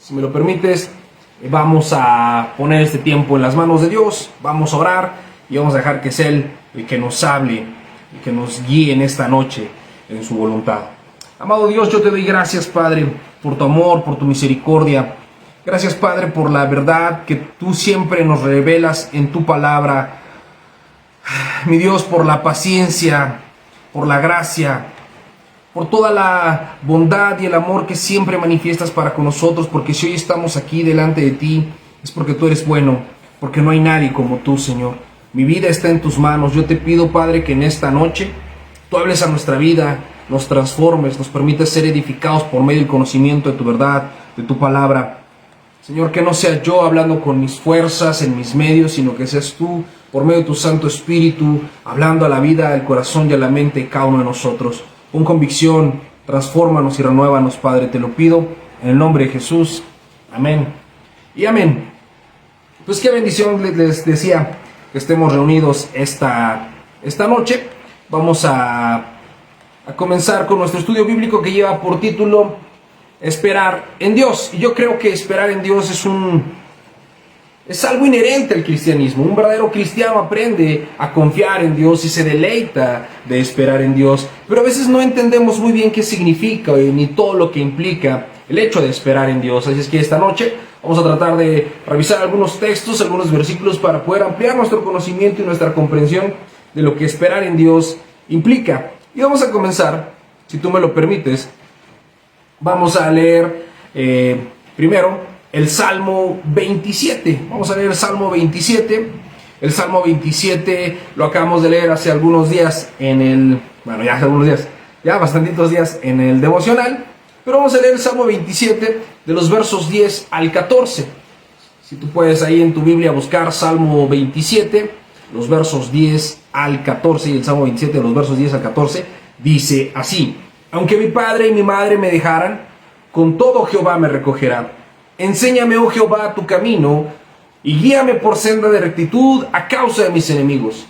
Si me lo permites, vamos a poner este tiempo en las manos de Dios, vamos a orar y vamos a dejar que sea Él el que nos hable, el que nos guíe en esta noche en su voluntad. Amado Dios, yo te doy gracias, Padre, por tu amor, por tu misericordia. Gracias, Padre, por la verdad que tú siempre nos revelas en tu palabra. Mi Dios, por la paciencia, por la gracia, por toda la bondad y el amor que siempre manifiestas para con nosotros, porque si hoy estamos aquí delante de ti, es porque tú eres bueno, porque no hay nadie como tú, Señor. Mi vida está en tus manos. Yo te pido, Padre, que en esta noche tú hables a nuestra vida, nos transformes, nos permitas ser edificados por medio del conocimiento de tu verdad, de tu palabra. Señor, que no sea yo hablando con mis fuerzas, en mis medios, sino que seas tú, por medio de tu Santo Espíritu, hablando a la vida, al corazón y a la mente de cada uno de nosotros. Con convicción, transfórmanos y renuévanos, Padre, te lo pido, en el nombre de Jesús. Amén y amén. Pues qué bendición, les decía, que estemos reunidos esta noche. Vamos a comenzar con nuestro estudio bíblico que lleva por título Esperar en Dios. Y yo creo que esperar en Dios es algo inherente al cristianismo. Un verdadero cristiano aprende a confiar en Dios y se deleita de esperar en Dios. Pero a veces no entendemos muy bien qué significa ni todo lo que implica el hecho de esperar en Dios. Así es que esta noche vamos a tratar de revisar algunos textos, algunos versículos para poder ampliar nuestro conocimiento y nuestra comprensión de lo que esperar en Dios implica. Y vamos a comenzar, si tú me lo permites, vamos a leer primero el Salmo 27. Vamos a leer el Salmo 27. El Salmo 27 lo acabamos de leer hace algunos días ya bastantitos días en el devocional. Pero vamos a leer el Salmo 27 de los versos 10 al 14. Si tú puedes ahí en tu Biblia buscar Salmo 27, los versos 10 al 14, y el Salmo 27 de los versos 10 al 14, dice así: Aunque mi padre y mi madre me dejaran, con todo Jehová me recogerá. Enséñame, oh Jehová, tu camino, y guíame por senda de rectitud a causa de mis enemigos.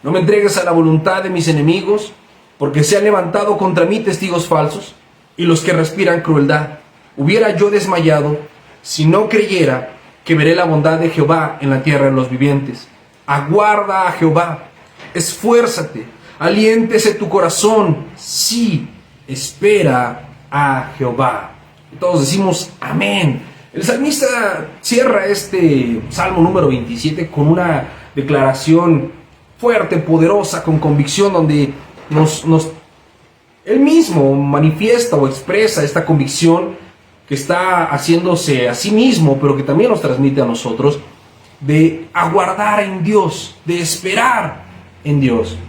No me entregues a la voluntad de mis enemigos, porque se han levantado contra mí testigos falsos, y los que respiran crueldad. Hubiera yo desmayado, si no creyera que veré la bondad de Jehová en la tierra de los vivientes. Aguarda a Jehová, esfuérzate, aliéntese tu corazón, sí, espera a Jehová. Y todos decimos amén. El salmista cierra este Salmo número 27 con una declaración fuerte, poderosa, con convicción, donde él mismo manifiesta o expresa esta convicción que está haciéndose a sí mismo, pero que también nos transmite a nosotros, de aguardar en Dios, de esperar en Dios.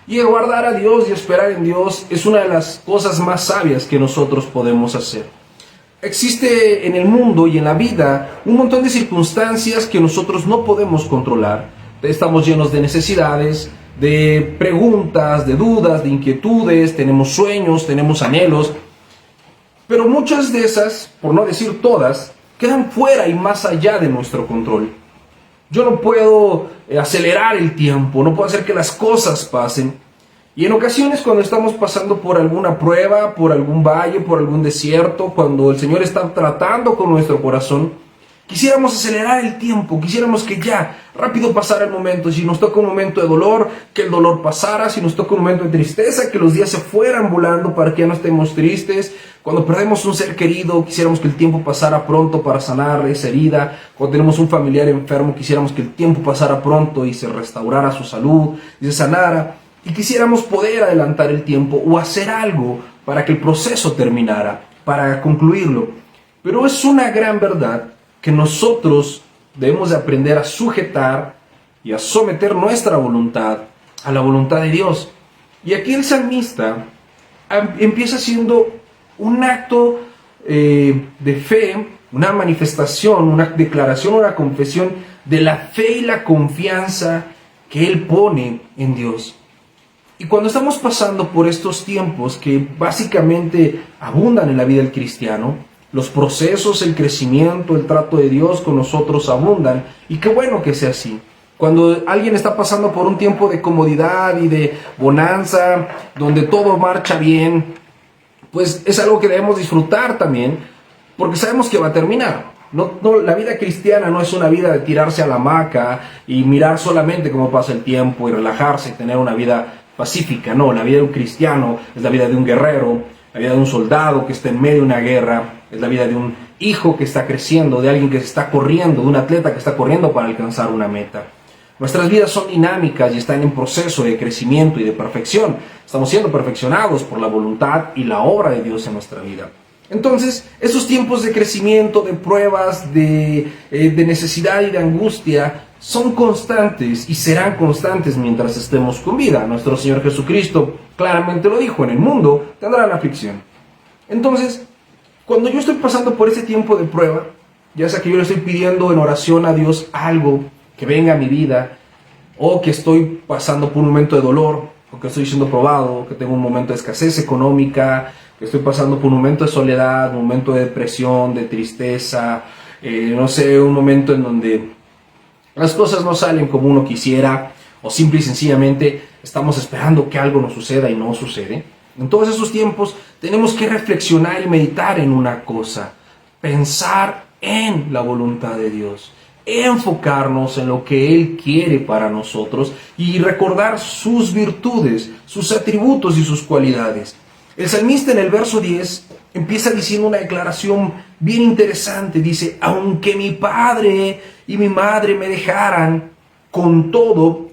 Y aguardar a Dios y esperar en Dios es una de las cosas más sabias que nosotros podemos hacer. Existe en el mundo y en la vida un montón de circunstancias que nosotros no podemos controlar. Estamos llenos de necesidades, de preguntas, de dudas, de inquietudes, tenemos sueños, tenemos anhelos. Pero muchas de esas, por no decir todas, quedan fuera y más allá de nuestro control. Yo no puedo acelerar el tiempo, no puedo hacer que las cosas pasen. Y en ocasiones, cuando estamos pasando por alguna prueba, por algún valle, por algún desierto, cuando el Señor está tratando con nuestro corazón, quisiéramos acelerar el tiempo, quisiéramos que ya rápido pasara el momento. Si nos toca un momento de dolor, que el dolor pasara. Si nos toca un momento de tristeza, que los días se fueran volando para que ya no estemos tristes. Cuando perdemos un ser querido, quisiéramos que el tiempo pasara pronto para sanar esa herida. Cuando tenemos un familiar enfermo, quisiéramos que el tiempo pasara pronto y se restaurara su salud y se sanara. Y quisiéramos poder adelantar el tiempo o hacer algo para que el proceso terminara, para concluirlo. Pero es una gran verdad que nosotros debemos de aprender a sujetar y a someter nuestra voluntad a la voluntad de Dios. Y aquí el salmista empieza siendo un acto de fe, una manifestación, una declaración, una confesión de la fe y la confianza que él pone en Dios. Y cuando estamos pasando por estos tiempos que básicamente abundan en la vida del cristiano, los procesos, el crecimiento, el trato de Dios con nosotros abundan, y qué bueno que sea así. Cuando alguien está pasando por un tiempo de comodidad y de bonanza, donde todo marcha bien, pues es algo que debemos disfrutar también. porque sabemos que va a terminar. La vida cristiana no es una vida de tirarse a la hamaca y mirar solamente cómo pasa el tiempo y relajarse y tener una vida pacífica. No, la vida de un cristiano es la vida de un guerrero, la vida de un soldado que está en medio de una guerra, es la vida de un hijo que está creciendo, de alguien que está corriendo, de un atleta que está corriendo para alcanzar una meta. Nuestras vidas son dinámicas y están en proceso de crecimiento y de perfección. Estamos siendo perfeccionados por la voluntad y la obra de Dios en nuestra vida. Entonces, esos tiempos de crecimiento, de pruebas, de necesidad y de angustia son constantes y serán constantes mientras estemos con vida. Nuestro Señor Jesucristo claramente lo dijo: en el mundo tendrán aflicción. Entonces, cuando yo estoy pasando por ese tiempo de prueba, ya sea que yo le estoy pidiendo en oración a Dios algo que venga a mi vida, o que estoy pasando por un momento de dolor, o que estoy siendo probado, que tengo un momento de escasez económica, que estoy pasando por un momento de soledad, un momento de depresión, de tristeza, no sé, un momento en donde las cosas no salen como uno quisiera, o simple y sencillamente estamos esperando que algo nos suceda y no sucede. En todos esos tiempos tenemos que reflexionar y meditar en una cosa: pensar en la voluntad de Dios, enfocarnos en lo que Él quiere para nosotros y recordar sus virtudes, sus atributos y sus cualidades. El salmista en el verso 10 empieza diciendo una declaración bien interesante. Dice: aunque mi padre y mi madre me dejaran, con todo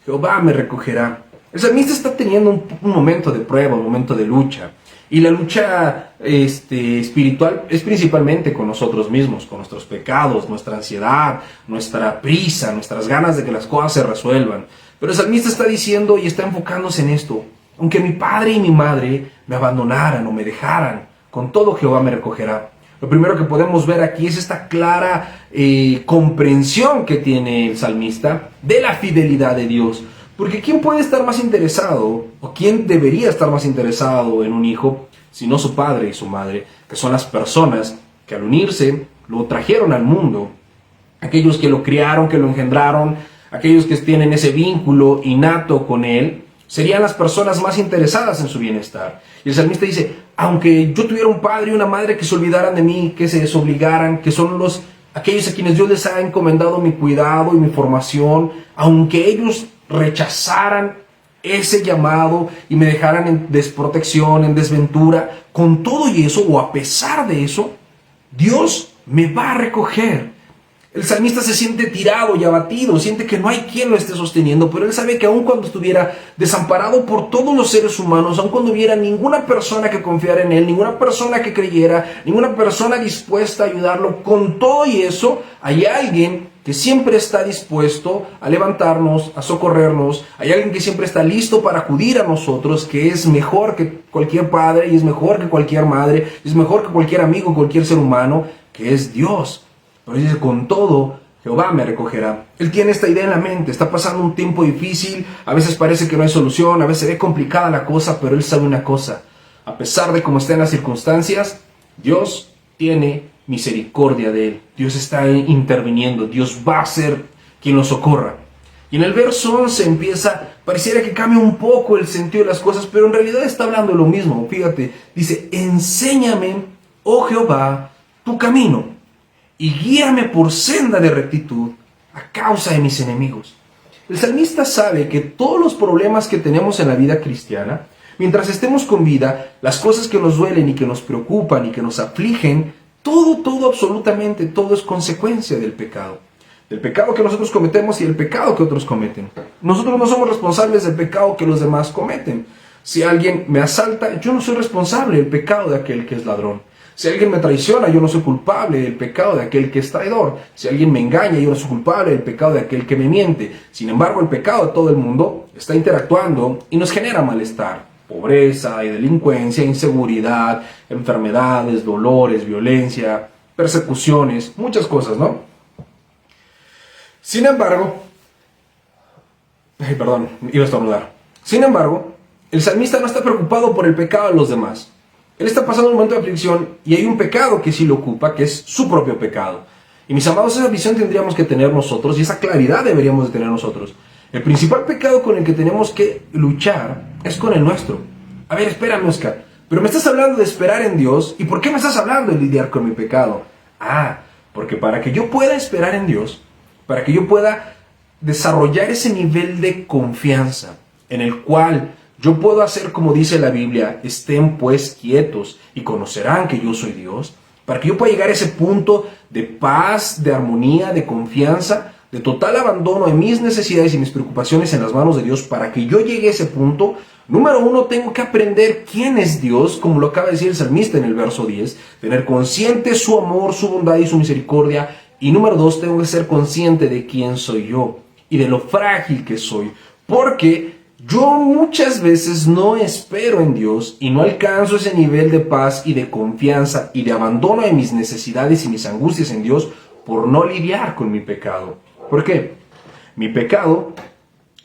Jehová me recogerá. El salmista está teniendo un momento de prueba, un momento de lucha. Y la lucha espiritual es principalmente con nosotros mismos, con nuestros pecados, nuestra ansiedad, nuestra prisa, nuestras ganas de que las cosas se resuelvan. Pero el salmista está diciendo y está enfocándose en esto: aunque mi padre y mi madre me abandonaran o me dejaran, con todo Jehová me recogerá. Lo primero que podemos ver aquí es esta clara comprensión que tiene el salmista de la fidelidad de Dios. Porque ¿quién puede estar más interesado, o quién debería estar más interesado en un hijo, si no su padre y su madre, que son las personas que al unirse lo trajeron al mundo? Aquellos que lo criaron, que lo engendraron, aquellos que tienen ese vínculo innato con él, serían las personas más interesadas en su bienestar. Y el salmista dice: aunque yo tuviera un padre y una madre que se olvidaran de mí, que se desobligaran, que son aquellos a quienes Dios les ha encomendado mi cuidado y mi formación, aunque ellos rechazaran ese llamado y me dejaran en desprotección, en desventura, con todo y eso, o a pesar de eso, Dios me va a recoger. El salmista se siente tirado y abatido, siente que no hay quien lo esté sosteniendo, pero él sabe que aun cuando estuviera desamparado por todos los seres humanos, aun cuando hubiera ninguna persona que confiara en él, ninguna persona que creyera, ninguna persona dispuesta a ayudarlo, con todo y eso, hay alguien que siempre está dispuesto a levantarnos, a socorrernos. Hay alguien que siempre está listo para acudir a nosotros, que es mejor que cualquier padre, y es mejor que cualquier madre, y es mejor que cualquier amigo, cualquier ser humano, que es Dios. Pero dice: con todo Jehová me recogerá. Él tiene esta idea en la mente. Está pasando un tiempo difícil, a veces parece que no hay solución, a veces se ve complicada la cosa, pero él sabe una cosa: a pesar de cómo estén las circunstancias, Dios tiene misericordia de él. Dios está interviniendo, Dios va a ser quien lo socorra. Y en el verso 11 pareciera que cambia un poco el sentido de las cosas, pero en realidad está hablando de lo mismo. Fíjate, dice: enséñame, oh Jehová, tu camino, y guíame por senda de rectitud a causa de mis enemigos. El salmista sabe que todos los problemas que tenemos en la vida cristiana, mientras estemos con vida, las cosas que nos duelen y que nos preocupan y que nos afligen, todo, absolutamente todo es consecuencia del pecado. Del pecado que nosotros cometemos y del pecado que otros cometen. Nosotros no somos responsables del pecado que los demás cometen. Si alguien me asalta, yo no soy responsable del pecado de aquel que es ladrón. Si alguien me traiciona, yo no soy culpable del pecado de aquel que es traidor. Si alguien me engaña, yo no soy culpable del pecado de aquel que me miente. Sin embargo, el pecado de todo el mundo está interactuando y nos genera malestar. Pobreza y delincuencia, inseguridad, enfermedades, dolores, violencia, persecuciones, muchas cosas, ¿no? Sin embargo, iba a estornudar. Sin embargo, el salmista no está preocupado por el pecado de los demás. Él está pasando un momento de aflicción y hay un pecado que sí lo ocupa, que es su propio pecado. Y mis amados, esa visión tendríamos que tener nosotros y esa claridad deberíamos de tener nosotros. El principal pecado con el que tenemos que luchar es con el nuestro. A ver, espérame, Oscar, Pero me estás hablando de esperar en Dios. ¿Y por qué me estás hablando de lidiar con mi pecado? Porque para que yo pueda esperar en Dios, para que yo pueda desarrollar ese nivel de confianza en el cual yo puedo hacer como dice la Biblia, estén pues quietos y conocerán que yo soy Dios, para que yo pueda llegar a ese punto de paz, de armonía, de confianza, de total abandono de mis necesidades y mis preocupaciones en las manos de Dios, para que yo llegue a ese punto, número uno, tengo que aprender quién es Dios, como lo acaba de decir el salmista en el verso 10, tener consciente su amor, su bondad y su misericordia, y número dos, tengo que ser consciente de quién soy yo y de lo frágil que soy, porque yo muchas veces no espero en Dios y no alcanzo ese nivel de paz y de confianza y de abandono de mis necesidades y mis angustias en Dios por no lidiar con mi pecado. ¿Por qué? Mi pecado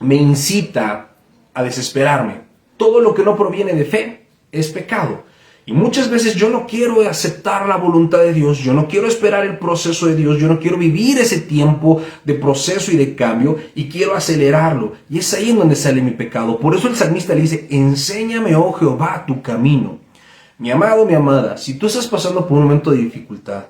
me incita a desesperarme. Todo lo que no proviene de fe es pecado. Y muchas veces yo no quiero aceptar la voluntad de Dios, yo no quiero esperar el proceso de Dios, yo no quiero vivir ese tiempo de proceso y de cambio y quiero acelerarlo. Y es ahí en donde sale mi pecado. Por eso el salmista le dice, enséñame, oh Jehová, tu camino. Mi amado, mi amada, si tú estás pasando por un momento de dificultad,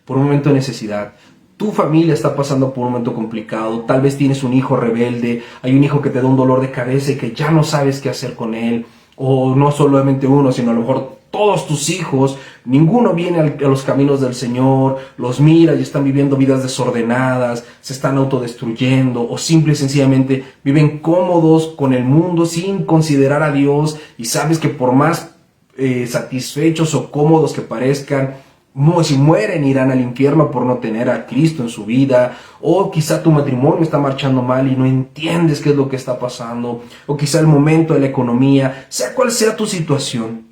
por un momento de necesidad, tu familia está pasando por un momento complicado, tal vez tienes un hijo rebelde, hay un hijo que te da un dolor de cabeza y que ya no sabes qué hacer con él, o no solamente uno, sino a lo mejor todos tus hijos, ninguno viene a los caminos del Señor, los mira y están viviendo vidas desordenadas, se están autodestruyendo o simple y sencillamente viven cómodos con el mundo sin considerar a Dios y sabes que por más satisfechos o cómodos que parezcan, si mueren irán al infierno por no tener a Cristo en su vida, o quizá tu matrimonio está marchando mal y no entiendes qué es lo que está pasando, o quizá el momento de la economía, sea cual sea tu situación,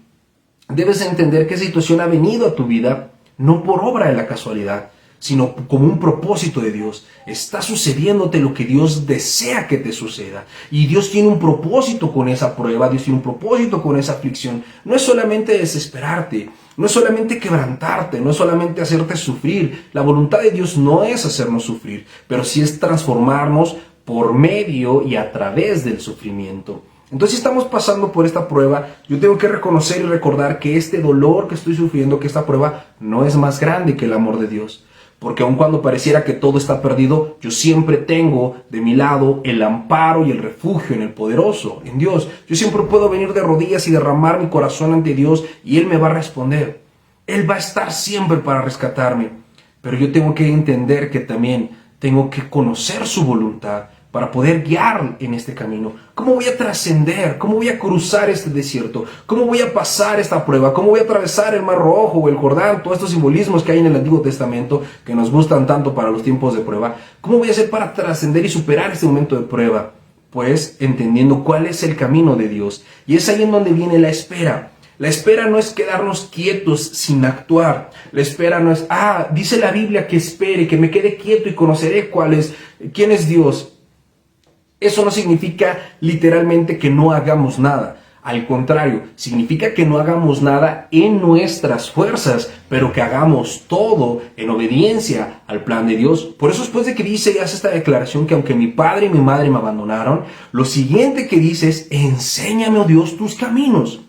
debes entender que esa situación ha venido a tu vida no por obra de la casualidad, sino como un propósito de Dios. Está sucediéndote lo que Dios desea que te suceda. Y Dios tiene un propósito con esa prueba, Dios tiene un propósito con esa aflicción. No es solamente desesperarte, no es solamente quebrantarte, no es solamente hacerte sufrir. La voluntad de Dios no es hacernos sufrir, pero sí es transformarnos por medio y a través del sufrimiento. Entonces, si estamos pasando por esta prueba, yo tengo que reconocer y recordar que este dolor que estoy sufriendo, que esta prueba no es más grande que el amor de Dios. Porque aun cuando pareciera que todo está perdido, yo siempre tengo de mi lado el amparo y el refugio en el poderoso, en Dios. Yo siempre puedo venir de rodillas y derramar mi corazón ante Dios y Él me va a responder. Él va a estar siempre para rescatarme. Pero yo tengo que entender que también tengo que conocer su voluntad para poder guiar en este camino. ¿Cómo voy a trascender? ¿Cómo voy a cruzar este desierto? ¿Cómo voy a pasar esta prueba? ¿Cómo voy a atravesar el Mar Rojo o el Jordán? Todos estos simbolismos que hay en el Antiguo Testamento que nos gustan tanto para los tiempos de prueba. ¿Cómo voy a hacer para trascender y superar este momento de prueba? Pues entendiendo cuál es el camino de Dios. Y es ahí en donde viene la espera. La espera no es quedarnos quietos sin actuar. La espera no es, dice la Biblia que espere, que me quede quieto y conoceré quién es Dios. Eso no significa literalmente que no hagamos nada. Al contrario, significa que no hagamos nada en nuestras fuerzas, pero que hagamos todo en obediencia al plan de Dios. Por eso después de que dice y hace esta declaración que aunque mi padre y mi madre me abandonaron, lo siguiente que dice es, enséñame, oh Dios, tus caminos.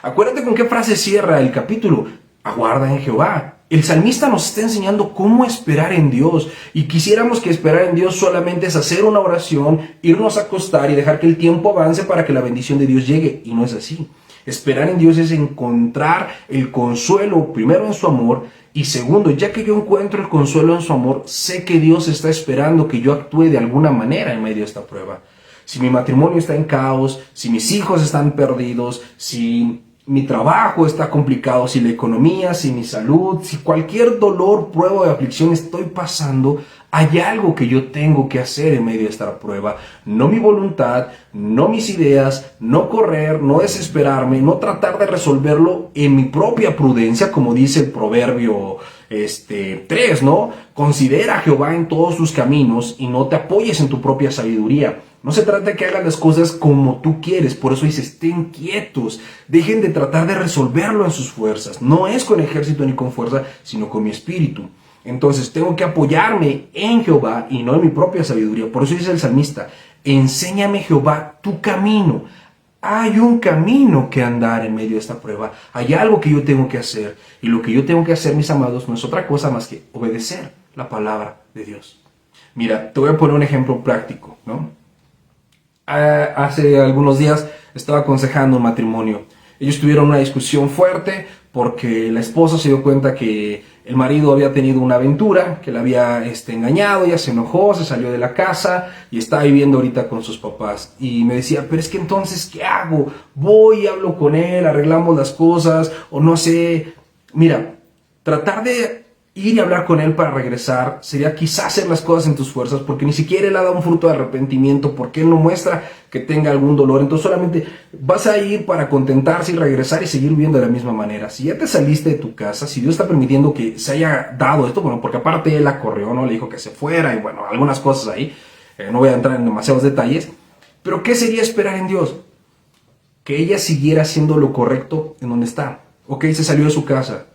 Acuérdate con qué frase cierra el capítulo. Aguarda en Jehová. El salmista nos está enseñando cómo esperar en Dios. Y quisiéramos que esperar en Dios solamente es hacer una oración, irnos a acostar y dejar que el tiempo avance para que la bendición de Dios llegue. Y no es así. Esperar en Dios es encontrar el consuelo, primero en su amor, y segundo, ya que yo encuentro el consuelo en su amor, sé que Dios está esperando que yo actúe de alguna manera en medio de esta prueba. Si mi matrimonio está en caos, si mis hijos están perdidos, si mi trabajo está complicado, si la economía, si mi salud, si cualquier dolor, prueba o aflicción estoy pasando, hay algo que yo tengo que hacer en medio de esta prueba. No mi voluntad, no mis ideas, no correr, no desesperarme, no tratar de resolverlo en mi propia prudencia, como dice el proverbio 3, ¿no? Considera a Jehová en todos sus caminos y no te apoyes en tu propia sabiduría. No se trata de que hagan las cosas como tú quieres, por eso dice, estén quietos, dejen de tratar de resolverlo en sus fuerzas. No es con ejército ni con fuerza, sino con mi espíritu. Entonces tengo que apoyarme en Jehová y no en mi propia sabiduría. Por eso dice el salmista, enséñame Jehová tu camino. Hay un camino que andar en medio de esta prueba. Hay algo que yo tengo que hacer. Y lo que yo tengo que hacer, mis amados, no es otra cosa más que obedecer la palabra de Dios. Mira, te voy a poner un ejemplo práctico, ¿no? Hace algunos días estaba aconsejando un matrimonio. Ellos tuvieron una discusión fuerte porque la esposa se dio cuenta que el marido había tenido una aventura, que la había engañado, ella se enojó, se salió de la casa y está viviendo ahorita con sus papás. Y me decía, pero es que entonces, ¿qué hago? Voy, hablo con él, arreglamos las cosas, o no sé. Mira, tratar de ir y hablar con él para regresar sería quizás hacer las cosas en tus fuerzas, porque ni siquiera él ha dado un fruto de arrepentimiento, porque él no muestra que tenga algún dolor. Entonces solamente vas a ir para contentarse y regresar y seguir viviendo de la misma manera. Si ya te saliste de tu casa, si Dios está permitiendo que se haya dado esto, bueno, porque aparte él la corrió, ¿no? Le dijo que se fuera y bueno, algunas cosas ahí, no voy a entrar en demasiados detalles, pero ¿qué sería esperar en Dios? Que ella siguiera haciendo lo correcto en donde está. Ok, se salió de su casa.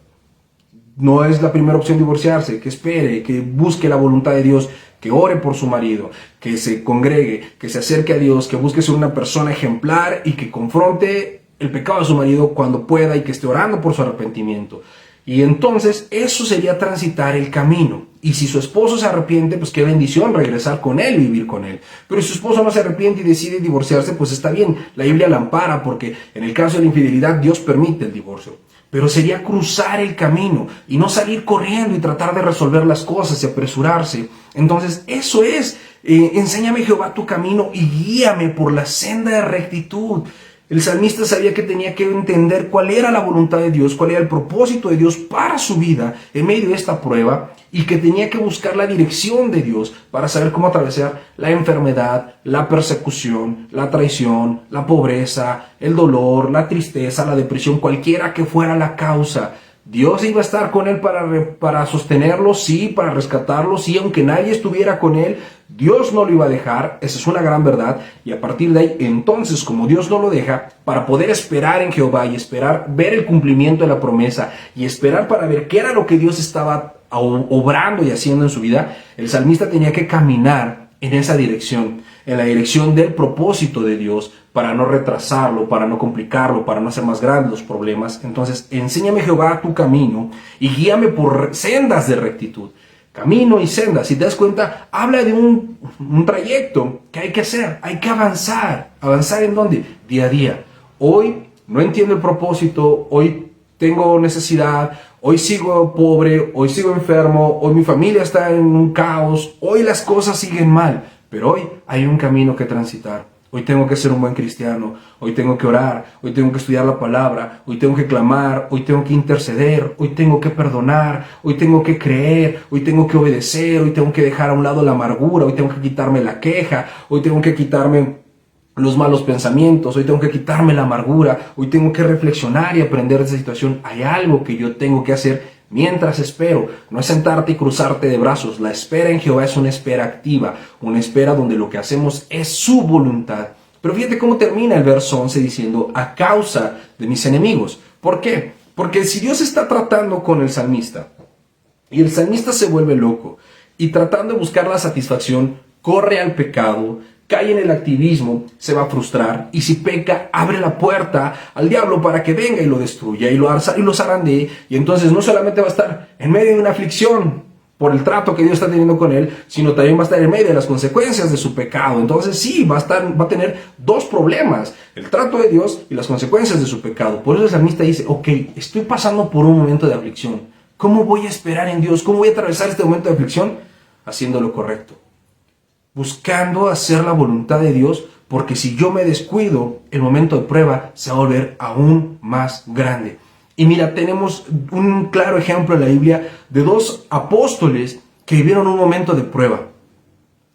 No es la primera opción divorciarse, que espere, que busque la voluntad de Dios, que ore por su marido, que se congregue, que se acerque a Dios, que busque ser una persona ejemplar y que confronte el pecado de su marido cuando pueda y que esté orando por su arrepentimiento. Y entonces eso sería transitar el camino. Y si su esposo se arrepiente, pues qué bendición regresar con él y vivir con él. Pero si su esposo no se arrepiente y decide divorciarse, pues está bien, la Biblia la ampara porque en el caso de la infidelidad Dios permite el divorcio. Pero sería cruzar el camino y no salir corriendo y tratar de resolver las cosas y apresurarse. Entonces eso es, enséñame Jehová tu camino y guíame por la senda de rectitud. El salmista sabía que tenía que entender cuál era la voluntad de Dios, cuál era el propósito de Dios para su vida en medio de esta prueba y que tenía que buscar la dirección de Dios para saber cómo atravesar la enfermedad, la persecución, la traición, la pobreza, el dolor, la tristeza, la depresión, cualquiera que fuera la causa. Dios iba a estar con él para sostenerlo, sí, para rescatarlo, sí, aunque nadie estuviera con él, Dios no lo iba a dejar, esa es una gran verdad, y a partir de ahí, entonces, como Dios no lo deja, para poder esperar en Jehová y esperar ver el cumplimiento de la promesa y esperar para ver qué era lo que Dios estaba obrando y haciendo en su vida, el salmista tenía que caminar en esa dirección, en la dirección del propósito de Dios, para no retrasarlo, para no complicarlo, para no hacer más grandes los problemas. Entonces, enséñame Jehová tu camino y guíame por sendas de rectitud. Camino y sendas, si te das cuenta, habla de un trayecto que hay que hacer, hay que avanzar. ¿Avanzar en dónde? Día a día. Hoy no entiendo el propósito, hoy tengo necesidad, hoy sigo pobre, hoy sigo enfermo, hoy mi familia está en un caos, hoy las cosas siguen mal, pero hoy hay un camino que transitar. Hoy tengo que ser un buen cristiano, hoy tengo que orar, hoy tengo que estudiar la palabra, hoy tengo que clamar, hoy tengo que interceder, hoy tengo que perdonar, hoy tengo que creer, hoy tengo que obedecer, hoy tengo que dejar a un lado la amargura, hoy tengo que quitarme la queja, hoy tengo que quitarme los malos pensamientos, hoy tengo que quitarme la amargura, hoy tengo que reflexionar y aprender de esa situación. Hay algo que yo tengo que hacer mientras espero. No es sentarte y cruzarte de brazos. La espera en Jehová es una espera activa, una espera donde lo que hacemos es su voluntad. Pero fíjate cómo termina el verso 11 diciendo, a causa de mis enemigos. ¿Por qué? Porque si Dios está tratando con el salmista y el salmista se vuelve loco y tratando de buscar la satisfacción, corre al pecado, cae en el activismo, se va a frustrar y si peca, abre la puerta al diablo para que venga y lo destruya y lo zarandee, y entonces no solamente va a estar en medio de una aflicción por el trato que Dios está teniendo con él, sino también va a estar en medio de las consecuencias de su pecado. Entonces sí, va a tener dos problemas, el trato de Dios y las consecuencias de su pecado. Por eso el salmista dice, ok, estoy pasando por un momento de aflicción. ¿Cómo voy a esperar en Dios? ¿Cómo voy a atravesar este momento de aflicción? Haciendo lo correcto, buscando hacer la voluntad de Dios, porque si yo me descuido, el momento de prueba se va a volver aún más grande. Y mira, tenemos un claro ejemplo en la Biblia de dos apóstoles que vivieron un momento de prueba.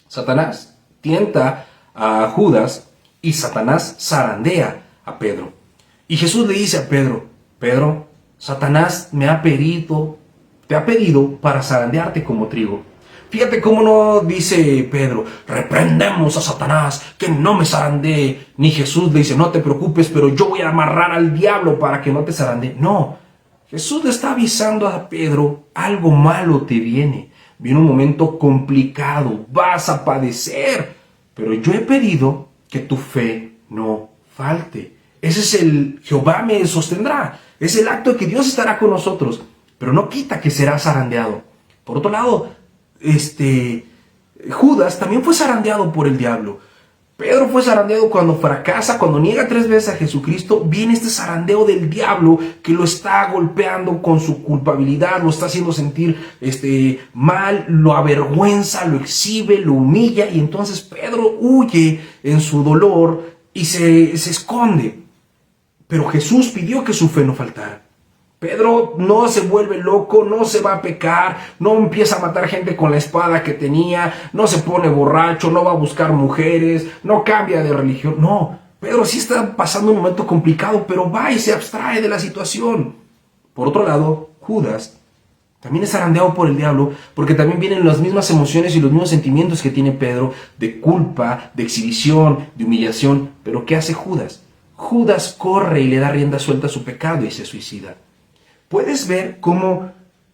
Satanás tienta a Judas y Satanás zarandea a Pedro. Y Jesús le dice a Pedro, Pedro, Satanás te ha pedido para zarandearte como trigo. Fíjate cómo no dice Pedro, reprendemos a Satanás, que no me zarandee. Ni Jesús le dice, no te preocupes, pero yo voy a amarrar al diablo para que no te zarandee. No, Jesús le está avisando a Pedro, algo malo te viene. Viene un momento complicado, vas a padecer. Pero yo he pedido que tu fe no falte. Ese es el Jehová me sostendrá. Es el acto de que Dios estará con nosotros, pero no quita que será zarandeado. Por otro lado, Judas también fue zarandeado por el diablo. Pedro fue zarandeado cuando fracasa, cuando niega 3 veces a Jesucristo. Viene este zarandeo del diablo que lo está golpeando con su culpabilidad, lo está haciendo sentir mal, lo avergüenza, lo exhibe, lo humilla, y entonces Pedro huye en su dolor y se esconde. Pero Jesús pidió que su fe no faltara. Pedro no se vuelve loco, no se va a pecar, no empieza a matar gente con la espada que tenía, no se pone borracho, no va a buscar mujeres, no cambia de religión. No, Pedro sí está pasando un momento complicado, pero va y se abstrae de la situación. Por otro lado, Judas también es zarandeado por el diablo, porque también vienen las mismas emociones y los mismos sentimientos que tiene Pedro, de culpa, de exhibición, de humillación. Pero ¿qué hace Judas? Judas corre y le da rienda suelta a su pecado y se suicida. Puedes ver cómo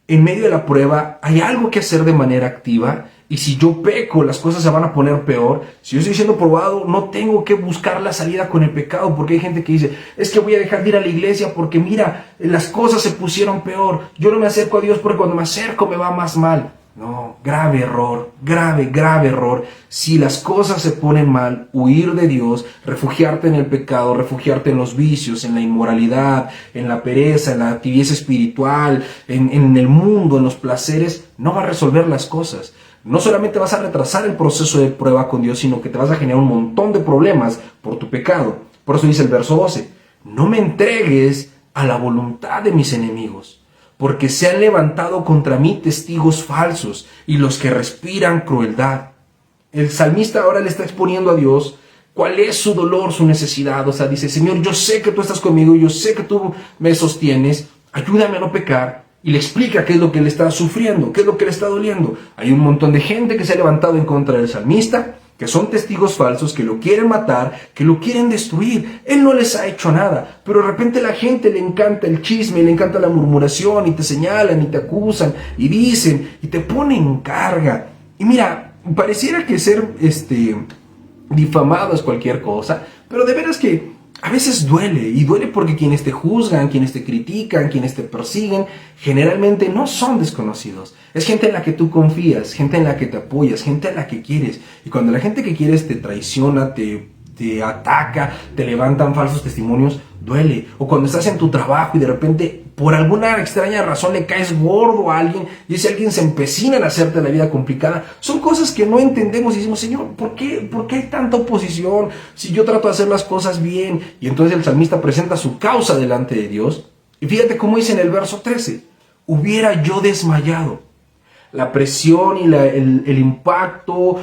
en medio de la prueba hay algo que hacer de manera activa, y si yo peco, las cosas se van a poner peor. Si yo estoy siendo probado, no tengo que buscar la salida con el pecado, porque hay gente que dice, es que voy a dejar de ir a la iglesia porque mira, las cosas se pusieron peor, yo no me acerco a Dios porque cuando me acerco me va más mal. No, grave error, grave error. Si las cosas se ponen mal, huir de Dios, refugiarte en el pecado, refugiarte en los vicios, en la inmoralidad, en la pereza, en la tibieza espiritual, en el mundo, en los placeres, no va a resolver las cosas. No solamente vas a retrasar el proceso de prueba con Dios, sino que te vas a generar un montón de problemas por tu pecado. Por eso dice el verso 12, no me entregues a la voluntad de mis enemigos, porque se han levantado contra mí testigos falsos y los que respiran crueldad. El salmista ahora le está exponiendo a Dios cuál es su dolor, su necesidad. O sea, dice, Señor, yo sé que tú estás conmigo, yo sé que tú me sostienes, ayúdame a no pecar. Y le explica qué es lo que le está sufriendo, qué es lo que le está doliendo. Hay un montón de gente que se ha levantado en contra del salmista, que son testigos falsos, que lo quieren matar, que lo quieren destruir. Él no les ha hecho nada, pero de repente a la gente le encanta el chisme, le encanta la murmuración, y te señalan, y te acusan, y dicen, y te ponen en carga. Y mira, pareciera que ser difamado es cualquier cosa, pero de veras que a veces duele, y duele porque quienes te juzgan, quienes te critican, quienes te persiguen, generalmente no son desconocidos. Es gente en la que tú confías, gente en la que te apoyas, gente a la que quieres. Y cuando la gente que quieres te traiciona, te ataca, te levantan falsos testimonios, duele. O cuando estás en tu trabajo y de repente, por alguna extraña razón, le caes gordo a alguien y ese alguien se empecina en hacerte la vida complicada. Son cosas que no entendemos y decimos, Señor, ¿por qué hay tanta oposición si yo trato de hacer las cosas bien? Y entonces el salmista presenta su causa delante de Dios. Y fíjate cómo dice en el verso 13, hubiera yo desmayado. La presión y el impacto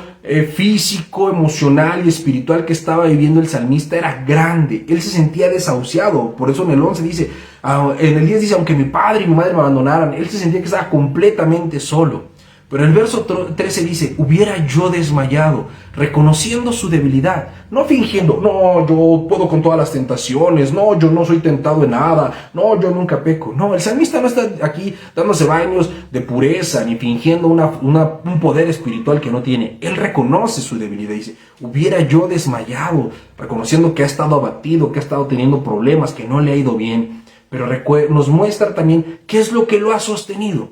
físico, emocional y espiritual que estaba viviendo el salmista era grande. Él se sentía desahuciado. Por eso en el 11 dice, en el 10 dice, aunque mi padre y mi madre me abandonaran, él se sentía que estaba completamente solo. Pero el verso 13 dice, hubiera yo desmayado, reconociendo su debilidad, no fingiendo, no, yo puedo con todas las tentaciones, no, yo no soy tentado en nada, no, yo nunca peco. No, el salmista no está aquí dándose baños de pureza, ni fingiendo un poder espiritual que no tiene. Él reconoce su debilidad y dice, hubiera yo desmayado, reconociendo que ha estado abatido, que ha estado teniendo problemas, que no le ha ido bien. Pero nos muestra también qué es lo que lo ha sostenido.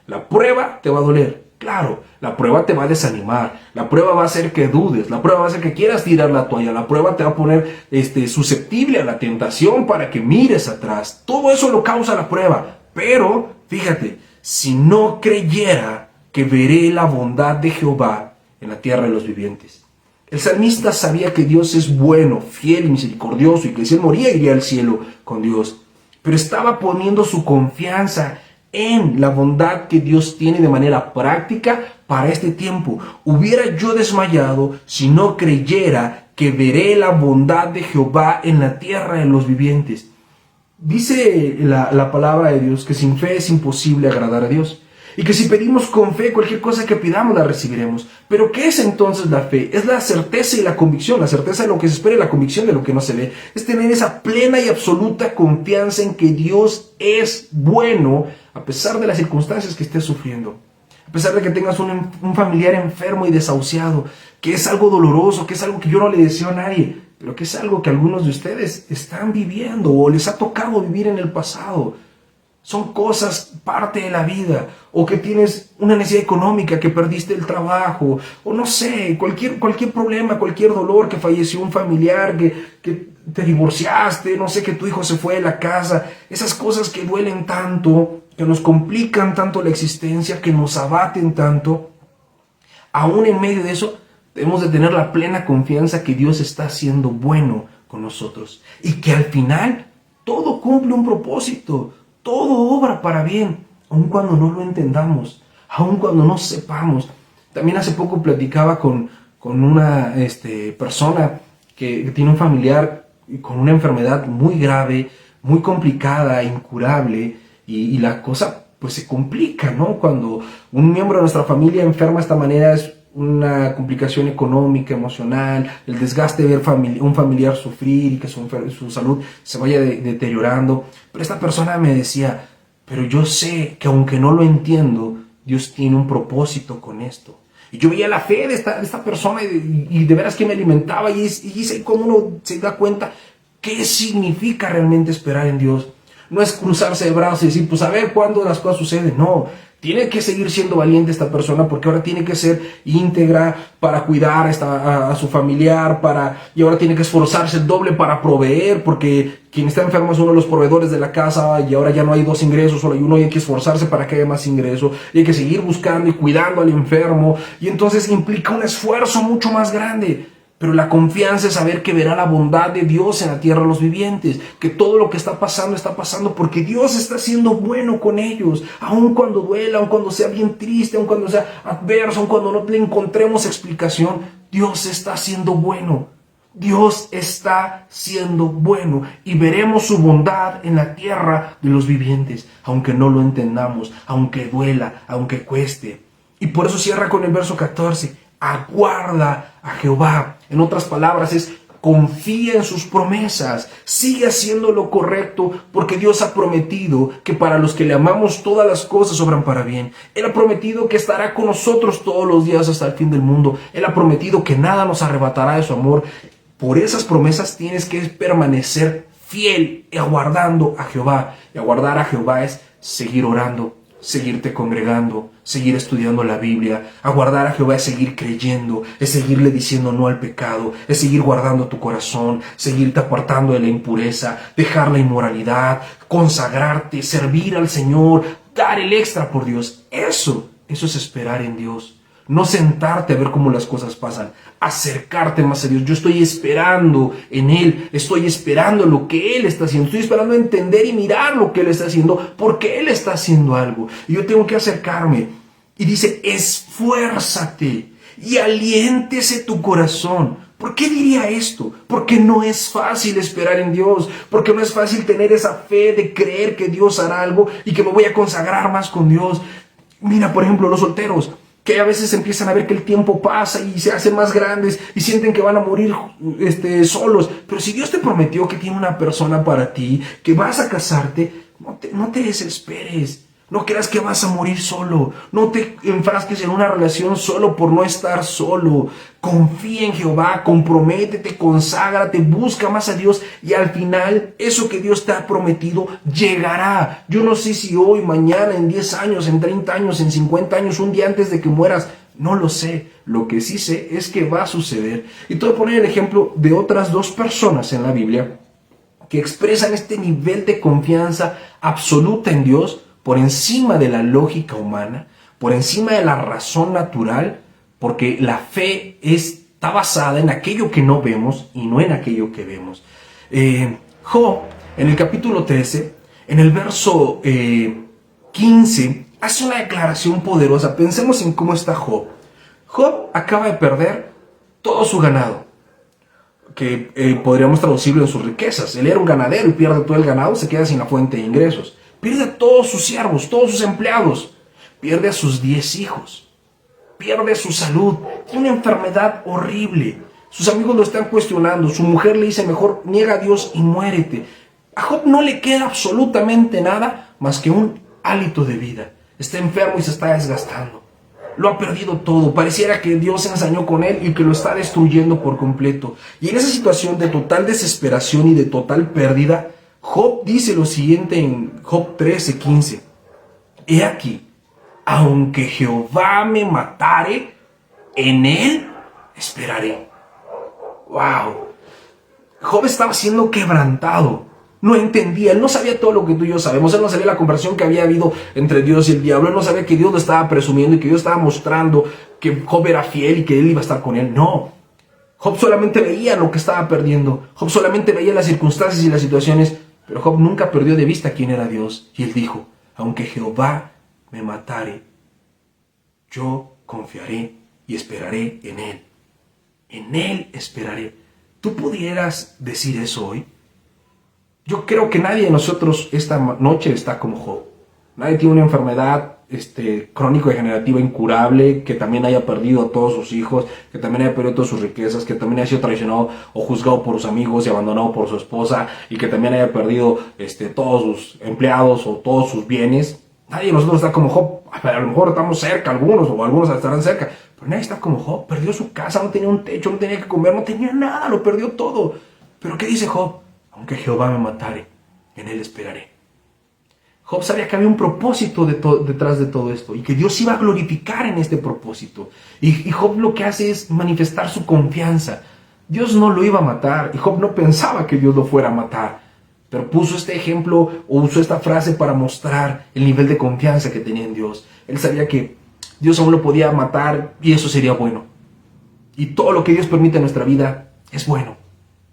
La prueba te va a doler. Claro, la prueba te va a desanimar, la prueba va a hacer que dudes, la prueba va a hacer que quieras tirar la toalla, la prueba te va a poner susceptible a la tentación para que mires atrás. Todo eso lo causa la prueba. Pero, fíjate, si no creyera que veré la bondad de Jehová en la tierra de los vivientes. El salmista sabía que Dios es bueno, fiel y misericordioso, y que si él moría iría al cielo con Dios. Pero estaba poniendo su confianza en la bondad que Dios tiene de manera práctica para este tiempo. Hubiera yo desmayado si no creyera que veré la bondad de Jehová en la tierra de los vivientes. Dice la palabra de Dios que sin fe es imposible agradar a Dios. Y que si pedimos con fe, cualquier cosa que pidamos la recibiremos. Pero ¿qué es entonces la fe? Es la certeza y la convicción. La certeza de lo que se espera y la convicción de lo que no se ve. Es tener esa plena y absoluta confianza en que Dios es bueno a pesar de las circunstancias que estés sufriendo. A pesar de que tengas un familiar enfermo y desahuciado, que es algo doloroso, que es algo que yo no le deseo a nadie. pero que es algo que algunos de ustedes están viviendo o les ha tocado vivir en el pasado. Son cosas, parte de la vida, o que tienes una necesidad económica, que perdiste el trabajo, o no sé, cualquier problema, cualquier dolor, que falleció un familiar, que te divorciaste, no sé, que tu hijo se fue de la casa, esas cosas que duelen tanto, que nos complican tanto la existencia, que nos abaten tanto. Aún en medio de eso, debemos de tener la plena confianza que Dios está siendo bueno con nosotros y que al final todo cumple un propósito. Todo obra para bien, aun cuando no lo entendamos, aun cuando no sepamos. También hace poco platicaba con una persona que tiene un familiar con una enfermedad muy grave, muy complicada, incurable, y la cosa pues se complica, ¿no? Cuando un miembro de nuestra familia enferma de esta manera es una complicación económica, emocional, el desgaste de ver un familiar sufrir y que su salud se vaya deteriorando. Pero esta persona me decía, pero yo sé que aunque no lo entiendo, Dios tiene un propósito con esto. Y yo veía la fe de esta persona y de veras que me alimentaba y es como uno se da cuenta qué significa realmente esperar en Dios. No es cruzarse de brazos y decir, pues a ver cuándo las cosas suceden. No, tiene que seguir siendo valiente esta persona porque ahora tiene que ser íntegra para cuidar a su familiar, y ahora tiene que esforzarse el doble para proveer porque quien está enfermo es uno de los proveedores de la casa y ahora ya no hay dos ingresos, solo hay uno y hay que esforzarse para que haya más ingresos y hay que seguir buscando y cuidando al enfermo y entonces implica un esfuerzo mucho más grande. Pero la confianza es saber que verá la bondad de Dios en la tierra de los vivientes, que todo lo que está pasando porque Dios está siendo bueno con ellos, aun cuando duela, aun cuando sea bien triste, aun cuando sea adverso, aun cuando no le encontremos explicación, Dios está siendo bueno. Dios está siendo bueno y veremos su bondad en la tierra de los vivientes, aunque no lo entendamos, aunque duela, aunque cueste. Y por eso cierra con el verso 14. Aguarda a Jehová. En otras palabras es confía en sus promesas, sigue haciendo lo correcto porque Dios ha prometido que para los que le amamos todas las cosas obran para bien. Él ha prometido que estará con nosotros todos los días hasta el fin del mundo. Él ha prometido que nada nos arrebatará de su amor. Por esas promesas tienes que permanecer fiel y aguardando a Jehová. Y aguardar a Jehová es seguir orando, seguirte congregando, seguir estudiando la Biblia. Aguardar a Jehová es seguir creyendo, es seguirle diciendo no al pecado, es seguir guardando tu corazón, seguirte apartando de la impureza, dejar la inmoralidad, consagrarte, servir al Señor, dar el extra por Dios. Eso es esperar en Dios. No sentarte a ver cómo las cosas pasan, acercarte más a Dios. Yo estoy esperando en Él, estoy esperando lo que Él está haciendo, estoy esperando entender y mirar lo que Él está haciendo, porque Él está haciendo algo. Y yo tengo que acercarme. Y dice, esfuérzate y aliéntese tu corazón. ¿Por qué diría esto? Porque no es fácil esperar en Dios, porque no es fácil tener esa fe de creer que Dios hará algo y que me voy a consagrar más con Dios. Mira, por ejemplo, los solteros, que a veces empiezan a ver que el tiempo pasa y se hacen más grandes y sienten que van a morir solos. Pero si Dios te prometió que tiene una persona para ti, que vas a casarte, no te desesperes. No creas que vas a morir solo. No te enfrasques en una relación solo por no estar solo. Confía en Jehová, comprométete, conságrate, busca más a Dios y al final eso que Dios te ha prometido llegará. Yo no sé si hoy, mañana, en 10 años, en 30 años, en 50 años, un día antes de que mueras. No lo sé. Lo que sí sé es que va a suceder. Y te voy a poner el ejemplo de otras dos personas en la Biblia que expresan este nivel de confianza absoluta en Dios por encima de la lógica humana, por encima de la razón natural, porque la fe está basada en aquello que no vemos y no en aquello que vemos. Job, en el capítulo 13, en el verso 15, hace una declaración poderosa. Pensemos en cómo está Job. Job acaba de perder todo su ganado, que podríamos traducirlo en sus riquezas. Él era un ganadero y pierde todo el ganado, se queda sin la fuente de ingresos. Pierde a todos sus siervos, todos sus empleados. Pierde a sus 10 hijos. Pierde su salud. Tiene una enfermedad horrible. Sus amigos lo están cuestionando. Su mujer le dice, mejor niega a Dios y muérete. A Job no le queda absolutamente nada más que un hálito de vida. Está enfermo y se está desgastando. Lo ha perdido todo. Pareciera que Dios se ensañó con él y que lo está destruyendo por completo. Y en esa situación de total desesperación y de total pérdida, Job dice lo siguiente en Job 13:15. He aquí, aunque Jehová me matare, en él esperaré. ¡Wow! Job estaba siendo quebrantado. No entendía, él no sabía todo lo que tú y yo sabemos. Él no sabía la conversación que había habido entre Dios y el diablo. Él no sabía que Dios lo estaba presumiendo y que Dios estaba mostrando que Job era fiel y que él iba a estar con él. No. Job solamente veía lo que estaba perdiendo. Job solamente veía las circunstancias y las situaciones. Pero Job nunca perdió de vista quién era Dios. Y él dijo, aunque Jehová me matare, yo confiaré y esperaré en él. En él esperaré. ¿Tú pudieras decir eso hoy? Yo creo que nadie de nosotros esta noche está como Job. Nadie tiene una enfermedad crónico-degenerativa incurable, que también haya perdido a todos sus hijos, que también haya perdido todas sus riquezas, que también haya sido traicionado o juzgado por sus amigos y abandonado por su esposa, y que también haya perdido todos sus empleados o todos sus bienes. Nadie de nosotros está como Job. A lo mejor estamos cerca algunos, o algunos estarán cerca, pero nadie está como Job. Perdió su casa, no tenía un techo, no tenía que comer, no tenía nada, lo perdió todo. Pero ¿qué dice Job? Aunque Jehová me matare, en él esperaré. Job sabía que había un propósito detrás de todo esto y que Dios iba a glorificar en este propósito. Y Job lo que hace es manifestar su confianza. Dios no lo iba a matar y Job no pensaba que Dios lo fuera a matar. Pero puso este ejemplo o usó esta frase para mostrar el nivel de confianza que tenía en Dios. Él sabía que Dios aún lo podía matar y eso sería bueno. Y todo lo que Dios permite en nuestra vida es bueno.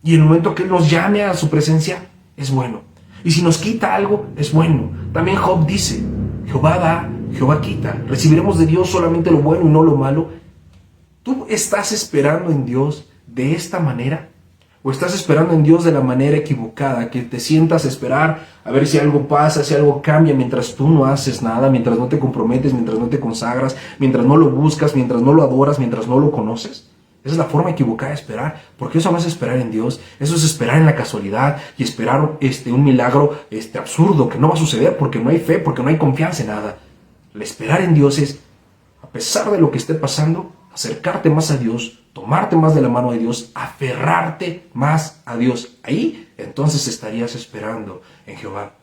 Y en el momento que Él nos llame a su presencia, es bueno. Y si nos quita algo, es bueno. También Job dice, Jehová da, Jehová quita. Recibiremos de Dios solamente lo bueno y no lo malo. ¿Tú estás esperando en Dios de esta manera? ¿O estás esperando en Dios de la manera equivocada? Que te sientas a esperar a ver si algo pasa, si algo cambia, mientras tú no haces nada, mientras no te comprometes, mientras no te consagras, mientras no lo buscas, mientras no lo adoras, mientras no lo conoces. Esa es la forma equivocada de esperar, porque eso no es esperar en Dios, eso es esperar en la casualidad y esperar un milagro absurdo que no va a suceder porque no hay fe, porque no hay confianza en nada. El esperar en Dios es, a pesar de lo que esté pasando, acercarte más a Dios, tomarte más de la mano de Dios, aferrarte más a Dios. Ahí entonces estarías esperando en Jehová.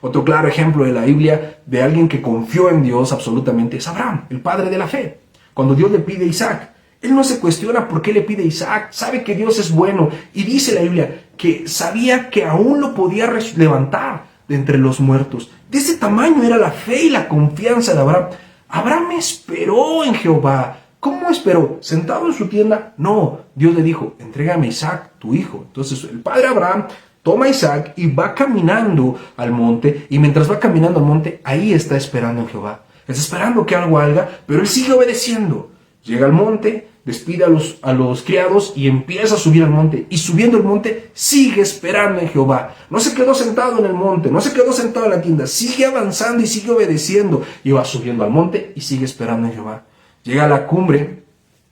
Otro claro ejemplo de la Biblia de alguien que confió en Dios absolutamente es Abraham, el padre de la fe. Cuando Dios le pide a Isaac, él no se cuestiona por qué le pide a Isaac, sabe que Dios es bueno y dice la Biblia que sabía que aún lo podía levantar de entre los muertos. De ese tamaño era la fe y la confianza de Abraham. Abraham esperó en Jehová. ¿Cómo esperó? ¿Sentado en su tienda? No, Dios le dijo, entrégame a Isaac, tu hijo. Entonces el padre Abraham toma a Isaac y va caminando al monte, y mientras va caminando al monte, ahí está esperando en Jehová. Está esperando que algo haga, pero él sigue obedeciendo. Llega al monte, despide a los criados y empieza a subir al monte. Y subiendo el monte, sigue esperando en Jehová. No se quedó sentado en el monte, no se quedó sentado en la tienda. Sigue avanzando y sigue obedeciendo. Y va subiendo al monte y sigue esperando en Jehová. Llega a la cumbre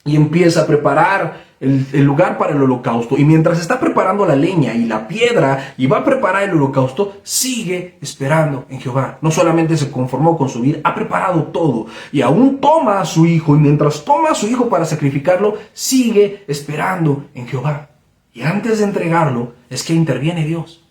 y empieza a preparar el lugar para el holocausto. Y mientras está preparando la leña y la piedra y va a preparar el holocausto, sigue esperando en Jehová. No solamente se conformó con subir, ha preparado todo. Y aún toma a su hijo, y mientras toma a su hijo para sacrificarlo, sigue esperando en Jehová. Y antes de entregarlo, es que interviene Dios.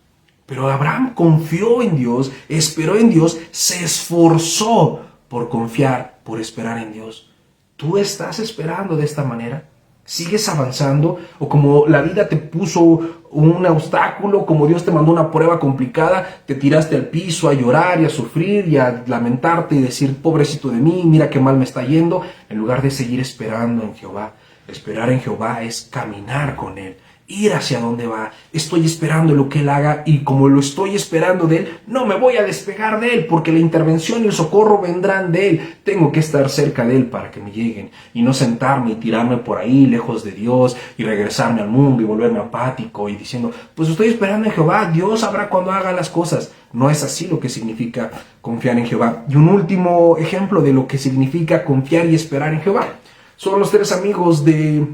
Pero Abraham confió en Dios, esperó en Dios, se esforzó por confiar, por esperar en Dios. ¿Tú estás esperando de esta manera? ¿Sigues avanzando? ¿O como la vida te puso un obstáculo, como Dios te mandó una prueba complicada, te tiraste al piso a llorar y a sufrir y a lamentarte y decir, pobrecito de mí, mira qué mal me está yendo, en lugar de seguir esperando en Jehová? Esperar en Jehová es caminar con Él, ir hacia donde va. Estoy esperando lo que Él haga, y como lo estoy esperando de Él, no me voy a despegar de Él, porque la intervención y el socorro vendrán de Él. Tengo que estar cerca de Él para que me lleguen, y no sentarme y tirarme por ahí lejos de Dios y regresarme al mundo y volverme apático y diciendo, pues estoy esperando en Jehová, Dios sabrá cuándo haga las cosas. No es así lo que significa confiar en Jehová. Y un último ejemplo de lo que significa confiar y esperar en Jehová son los tres amigos de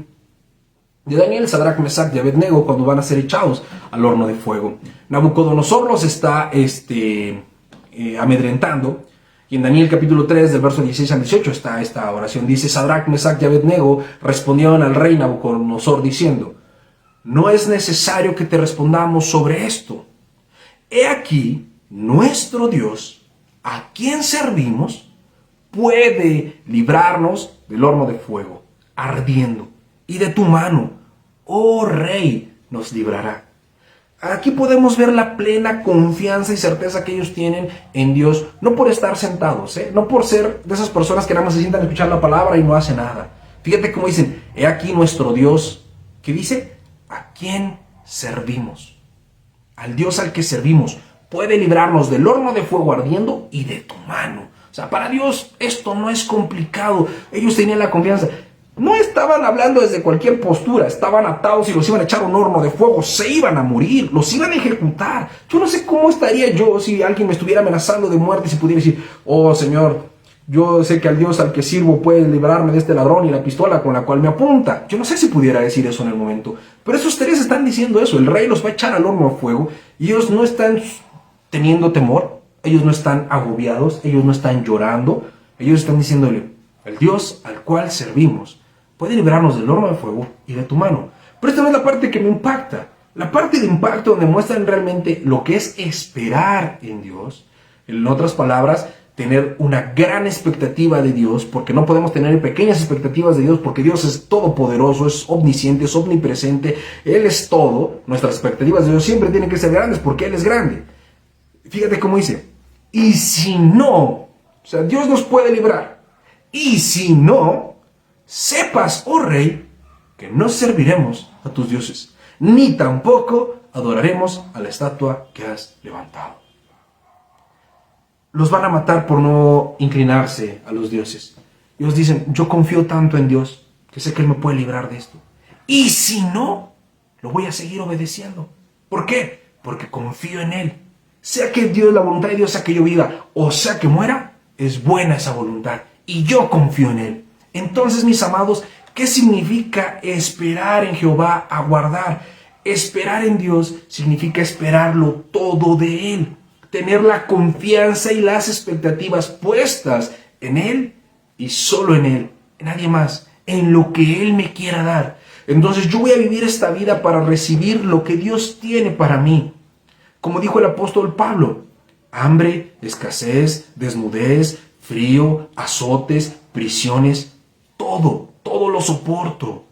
Daniel, Sadrach, Mesach y Abednego, cuando van a ser echados al horno de fuego. Nabucodonosor los está amedrentando, Y en Daniel capítulo 3, del verso 16 al 18, está esta oración. Dice: Sadrach, Mesach y Abednego respondieron al rey Nabucodonosor diciendo: no es necesario que te respondamos sobre esto. He aquí, nuestro Dios, a quien servimos, puede librarnos del horno de fuego ardiendo, y de tu mano, oh rey, nos librará. Aquí podemos ver la plena confianza y certeza que ellos tienen en Dios, no por estar sentados, no por ser de esas personas que nada más se sientan a escuchar la palabra y no hacen nada. Fíjate cómo dicen: he aquí nuestro Dios, ¿qué dice? ¿A quién servimos? Al Dios al que servimos puede librarnos del horno de fuego ardiendo y de tu mano. O sea, para Dios esto no es complicado. Ellos tenían la confianza. No estaban hablando desde cualquier postura, estaban atados y los iban a echar a un horno de fuego, se iban a morir, los iban a ejecutar. Yo no sé cómo estaría yo si alguien me estuviera amenazando de muerte y se pudiera decir: oh Señor, yo sé que al Dios al que sirvo puede librarme de este ladrón y la pistola con la cual me apunta. Yo no sé si pudiera decir eso en el momento, pero esos tres están diciendo eso. El rey los va a echar al horno de fuego y ellos no están teniendo temor, ellos no están agobiados, ellos no están llorando, ellos están diciéndole: el Dios al cual servimos puede librarnos del horno de fuego y de tu mano. Pero esta no es la parte que me impacta. La parte de impacto donde muestran realmente lo que es esperar en Dios. En otras palabras, tener una gran expectativa de Dios, porque no podemos tener pequeñas expectativas de Dios, porque Dios es todopoderoso, es omnisciente, es omnipresente, Él es todo. Nuestras expectativas de Dios siempre tienen que ser grandes, porque Él es grande. Fíjate cómo dice: y si no, o sea, Dios nos puede librar, y si no, sepas, oh rey, que no serviremos a tus dioses, ni tampoco adoraremos a la estatua que has levantado. Los van a matar por no inclinarse a los dioses. Ellos dicen: yo confío tanto en Dios que sé que Él me puede librar de esto. Y si no, lo voy a seguir obedeciendo. ¿Por qué? Porque confío en Él. Sea que Dios, la voluntad de Dios sea que yo viva o sea que muera, es buena esa voluntad. Y yo confío en Él. Entonces, mis amados, ¿qué significa esperar en Jehová? Aguardar. Esperar en Dios significa esperarlo todo de Él. Tener la confianza y las expectativas puestas en Él y solo en Él, en nadie más, en lo que Él me quiera dar. Entonces yo voy a vivir esta vida para recibir lo que Dios tiene para mí. Como dijo el apóstol Pablo: hambre, escasez, desnudez, frío, azotes, prisiones, todo lo soporto.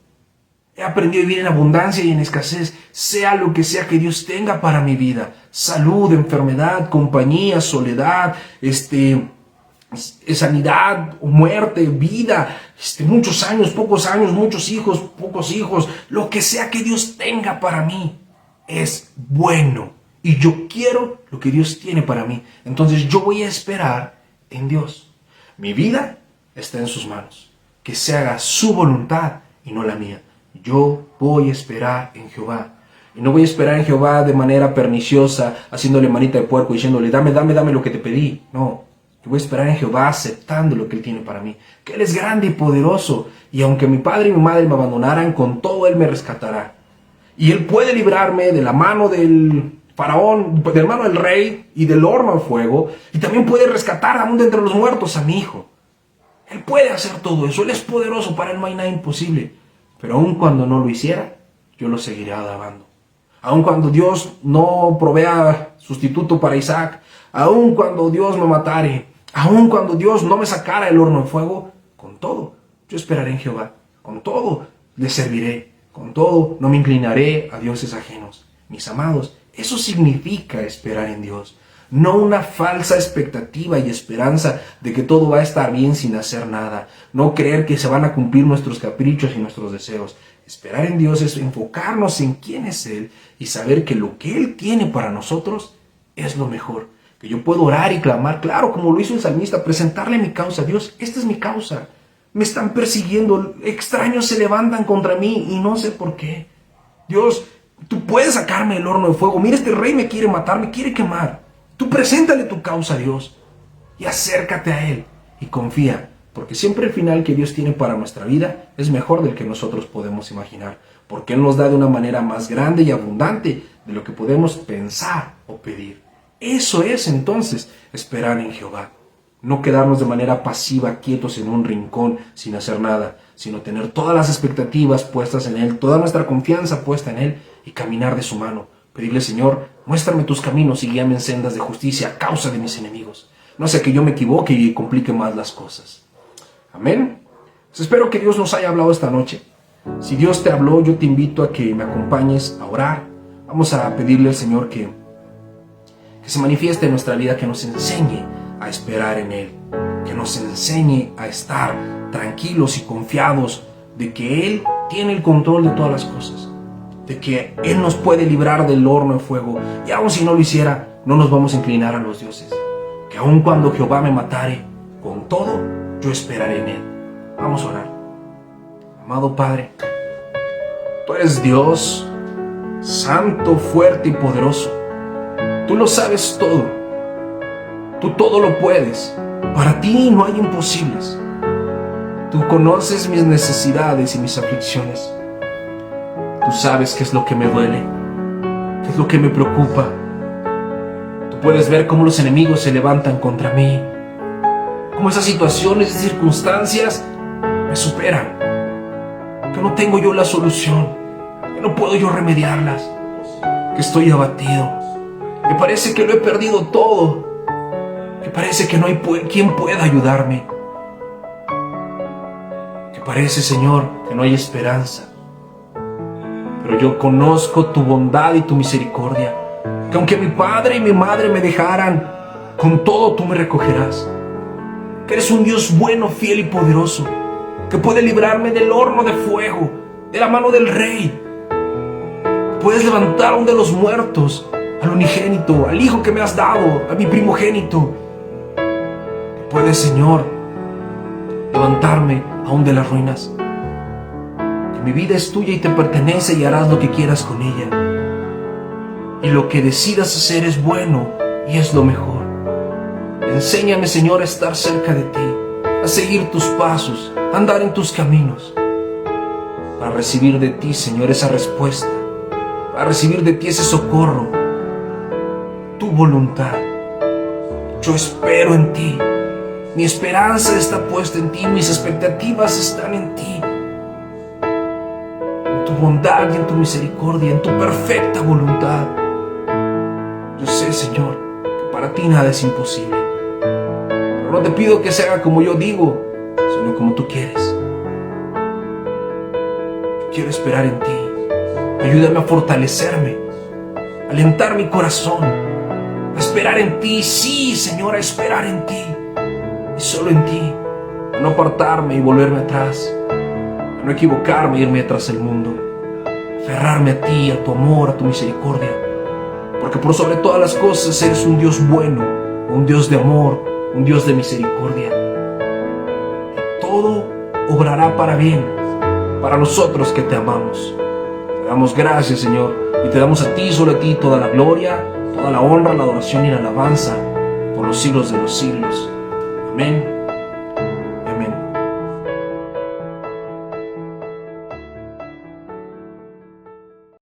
He aprendido a vivir en abundancia y en escasez, sea lo que sea que Dios tenga para mi vida. Salud, enfermedad, compañía, soledad, sanidad, muerte, vida, muchos años, pocos años, muchos hijos, pocos hijos. Lo que sea que Dios tenga para mí es bueno. Y yo quiero lo que Dios tiene para mí. Entonces yo voy a esperar en Dios. Mi vida está en sus manos. Que se haga su voluntad y no la mía. Yo voy a esperar en Jehová. Y no voy a esperar en Jehová de manera perniciosa, haciéndole manita de puerco, diciéndole: dame lo que te pedí. No, yo voy a esperar en Jehová aceptando lo que Él tiene para mí. Que Él es grande y poderoso. Y aunque mi padre y mi madre me abandonaran, con todo Él me rescatará. Y Él puede librarme de la mano del faraón, de la mano del rey y del horno de fuego. Y también puede rescatar aún de entre los muertos a mi hijo. Él puede hacer todo eso. Él es poderoso, para Él no hay nada imposible. Pero aun cuando no lo hiciera, yo lo seguiré alabando. Aun cuando Dios no provea sustituto para Isaac, aun cuando Dios me matare, aun cuando Dios no me sacara del horno de fuego, con todo, yo esperaré en Jehová. Con todo, le serviré. Con todo, no me inclinaré a dioses ajenos. Mis amados, eso significa esperar en Dios. No una falsa expectativa y esperanza de que todo va a estar bien sin hacer nada. No creer que se van a cumplir nuestros caprichos y nuestros deseos. Esperar en Dios es enfocarnos en quién es Él y saber que lo que Él tiene para nosotros es lo mejor. Que yo puedo orar y clamar, claro, como lo hizo el salmista, presentarle mi causa. Dios, esta es mi causa. Me están persiguiendo, extraños se levantan contra mí y no sé por qué. Dios, tú puedes sacarme del horno de fuego. Mira, este rey me quiere matar, me quiere quemar. Tú preséntale tu causa a Dios y acércate a Él y confía, porque siempre el final que Dios tiene para nuestra vida es mejor del que nosotros podemos imaginar, porque Él nos da de una manera más grande y abundante de lo que podemos pensar o pedir. Eso es entonces esperar en Jehová. No quedarnos de manera pasiva, quietos en un rincón, sin hacer nada, sino tener todas las expectativas puestas en Él, toda nuestra confianza puesta en Él y caminar de su mano. Pedirle, Señor, muéstrame tus caminos y guíame en sendas de justicia a causa de mis enemigos. No sea que yo me equivoque y complique más las cosas. Amén. Pues espero que Dios nos haya hablado esta noche. Si Dios te habló, yo te invito a que me acompañes a orar. Vamos a pedirle al Señor que se manifieste en nuestra vida, que nos enseñe a esperar en Él, que nos enseñe a estar tranquilos y confiados de que Él tiene el control de todas las cosas, de que Él nos puede librar del horno de fuego, y aun si no lo hiciera, no nos vamos a inclinar a los dioses, que aun cuando Jehová me matare, con todo, yo esperaré en Él. Vamos a orar. Amado Padre, Tú eres Dios, santo, fuerte y poderoso. Tú lo sabes todo. Tú todo lo puedes. Para ti no hay imposibles. Tú conoces mis necesidades y mis aflicciones. Tú sabes qué es lo que me duele, qué es lo que me preocupa. Tú puedes ver cómo los enemigos se levantan contra mí, cómo esas situaciones y circunstancias me superan, que no tengo yo la solución, que no puedo yo remediarlas, que estoy abatido, que parece que lo he perdido todo, que parece que no hay quien pueda ayudarme, que parece, Señor, que no hay esperanza. Pero yo conozco tu bondad y tu misericordia, que aunque mi padre y mi madre me dejaran, con todo tú me recogerás, que eres un Dios bueno, fiel y poderoso, que puede librarme del horno de fuego, de la mano del Rey. Puedes levantar aún de los muertos al unigénito, al Hijo que me has dado, a mi primogénito. Puedes, Señor, levantarme aún de las ruinas. Que mi vida es tuya y te pertenece y harás lo que quieras con ella. Y lo que decidas hacer es bueno y es lo mejor. Enséñame, Señor, a estar cerca de ti, a seguir tus pasos, a andar en tus caminos, para recibir de ti, Señor, esa respuesta, para recibir de ti ese socorro, tu voluntad. Yo espero en ti, mi esperanza está puesta en ti, mis expectativas están en ti, en tu bondad y en tu misericordia, en tu perfecta voluntad. Yo sé, Señor, que para ti nada es imposible. Pero no te pido que se haga como yo digo, sino como tú quieres. Yo quiero esperar en ti. Ayúdame a fortalecerme, a alentar mi corazón, a esperar en ti. Sí, Señor, a esperar en ti y solo en ti, a no apartarme y volverme atrás, a no equivocarme e irme tras el mundo, a aferrarme a ti, a tu amor, a tu misericordia, porque por sobre todas las cosas eres un Dios bueno, un Dios de amor, un Dios de misericordia. Y todo obrará para bien, para nosotros que te amamos. Te damos gracias, Señor, y te damos a ti, solo a ti, toda la gloria, toda la honra, la adoración y la alabanza por los siglos de los siglos. Amén.